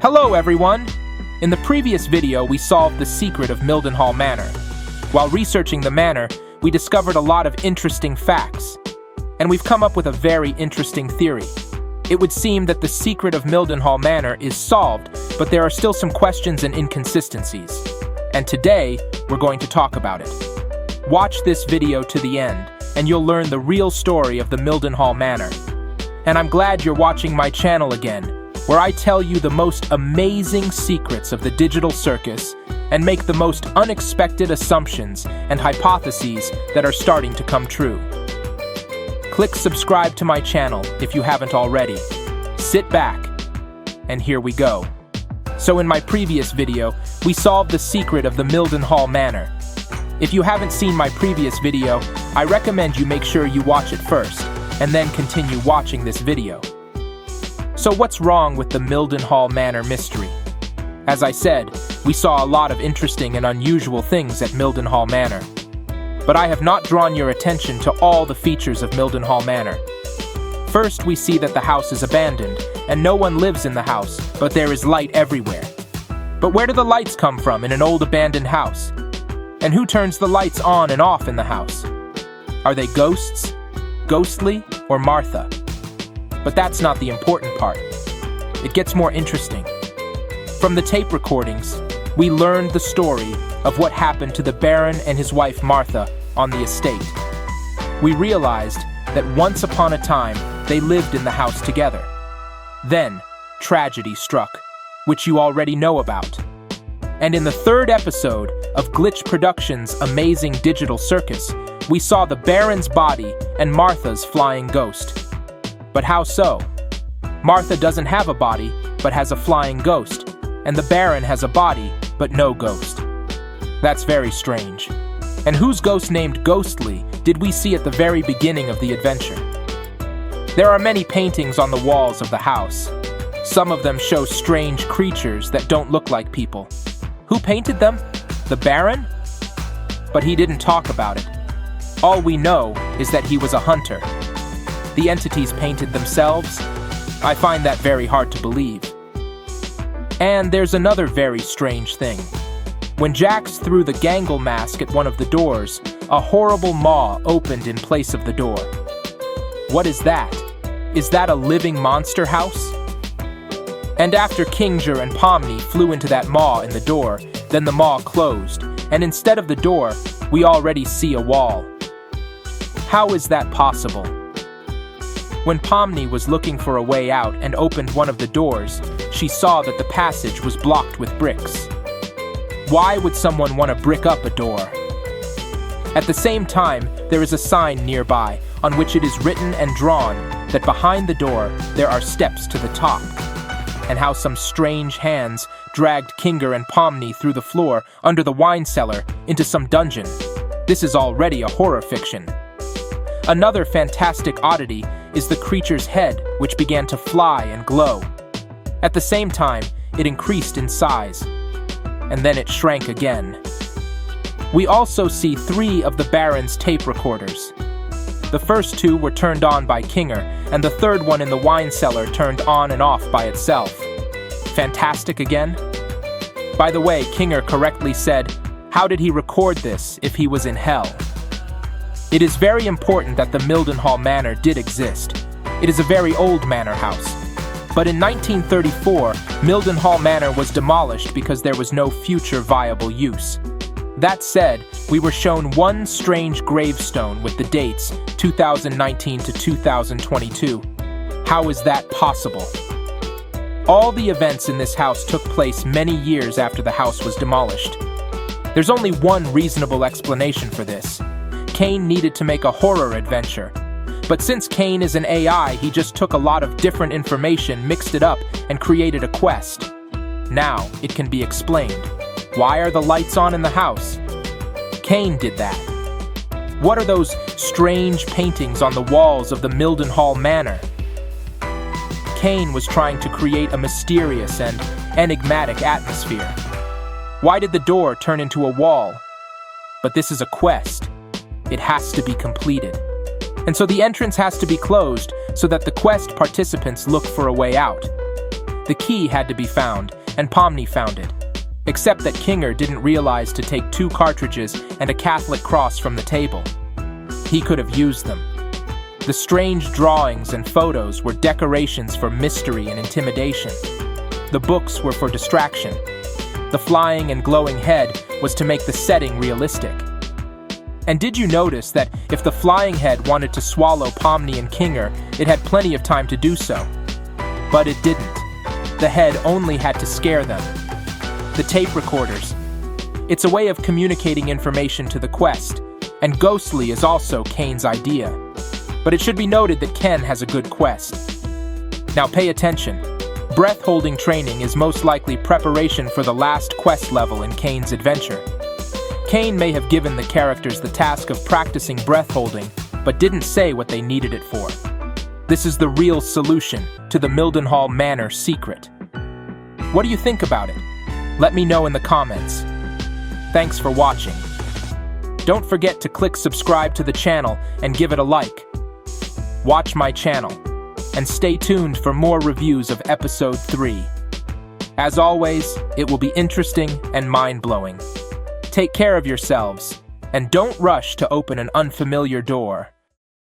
Hello everyone! In the previous video, we solved the secret of Mildenhall Manor. While researching the manor, we discovered a lot of interesting facts. And we've come up with a very interesting theory. It would seem that the secret of Mildenhall Manor is solved, but there are still some questions and inconsistencies. And today, we're going to talk about it. Watch this video to the end, and you'll learn the real story of the Mildenhall Manor. And I'm glad you're watching my channel again, where I tell you the most amazing secrets of the digital circus and make the most unexpected assumptions and hypotheses that are starting to come true. Click subscribe to my channel if you haven't already. Sit back, and here we go. So in my previous video, we solved the secret of the Mildenhall Manor. If you haven't seen my previous video, I recommend you make sure you watch it first, and then continue watching this video. So what's wrong with the Mildenhall Manor mystery? As I said, we saw a lot of interesting and unusual things at Mildenhall Manor. But I have not drawn your attention to all the features of Mildenhall Manor. First, we see that the house is abandoned, and no one lives in the house, but there is light everywhere. But where do the lights come from in an old abandoned house? And who turns the lights on and off in the house? Are they ghosts, Ghostly, or Martha? But that's not the important part. It gets more interesting. From the tape recordings, we learned the story of what happened to the Baron and his wife Martha on the estate. We realized that once upon a time, they lived in the house together. Then, tragedy struck, which you already know about. And in the third episode of Glitch Productions' Amazing Digital Circus, we saw the Baron's body and Martha's flying ghost. But how so? Martha doesn't have a body, but has a flying ghost, and the Baron has a body, but no ghost. That's very strange. And whose ghost named Ghostly did we see at the very beginning of the adventure? There are many paintings on the walls of the house. Some of them show strange creatures that don't look like people. Who painted them? The Baron? But he didn't talk about it. All we know is that he was a hunter. The entities painted themselves? I find that very hard to believe. And there's another very strange thing. When Jax threw the Gangle mask at one of the doors, a horrible maw opened in place of the door. What is that? Is that a living monster house? And after Kinger and Pomni flew into that maw in the door, then the maw closed, and instead of the door, we already see a wall. How is that possible? When Pomni was looking for a way out and opened one of the doors, she saw that the passage was blocked with bricks. Why would someone want to brick up a door? At the same time, there is a sign nearby on which it is written and drawn that behind the door there are steps to the top, and how some strange hands dragged Kinger and Pomni through the floor under the wine cellar into some dungeon. This is already a horror fiction. Another fantastic oddity is the creature's head, which began to fly and glow. At the same time, it increased in size, and then it shrank again. We also see 3 of the Baron's tape recorders. The first 2 were turned on by Kinger, and the third one in the wine cellar turned on and off by itself. Fantastic again? By the way, Kinger correctly said, how did he record this if he was in hell? It is very important that the Mildenhall Manor did exist. It is a very old manor house. But in 1934, Mildenhall Manor was demolished because there was no future viable use. That said, we were shown one strange gravestone with the dates 2019 to 2022. How is that possible? All the events in this house took place many years after the house was demolished. There's only one reasonable explanation for this. Kane needed to make a horror adventure. But since Kane is an AI, he just took a lot of different information, mixed it up, and created a quest. Now, it can be explained. Why are the lights on in the house? Kane did that. What are those strange paintings on the walls of the Mildenhall Manor? Kane was trying to create a mysterious and enigmatic atmosphere. Why did the door turn into a wall? But this is a quest. It has to be completed. And so the entrance has to be closed so that the quest participants look for a way out. The key had to be found, and Pomni found it. Except that Kinger didn't realize to take 2 cartridges and a Catholic cross from the table. He could have used them. The strange drawings and photos were decorations for mystery and intimidation. The books were for distraction. The flying and glowing head was to make the setting realistic. And did you notice that if the flying head wanted to swallow Pomni and Kinger, it had plenty of time to do so? But it didn't. The head only had to scare them. The tape recorders. It's a way of communicating information to the quest, and ghostly is also Kane's idea. But it should be noted that Ken has a good quest. Now pay attention. Breath-holding training is most likely preparation for the last quest level in Kane's adventure. Kane may have given the characters the task of practicing breath-holding, but didn't say what they needed it for. This is the real solution to the Mildenhall Manor secret. What do you think about it? Let me know in the comments. Thanks for watching. Don't forget to click subscribe to the channel and give it a like. Watch my channel, and stay tuned for more reviews of Episode 3. As always, it will be interesting and mind-blowing. Take care of yourselves, and don't rush to open an unfamiliar door.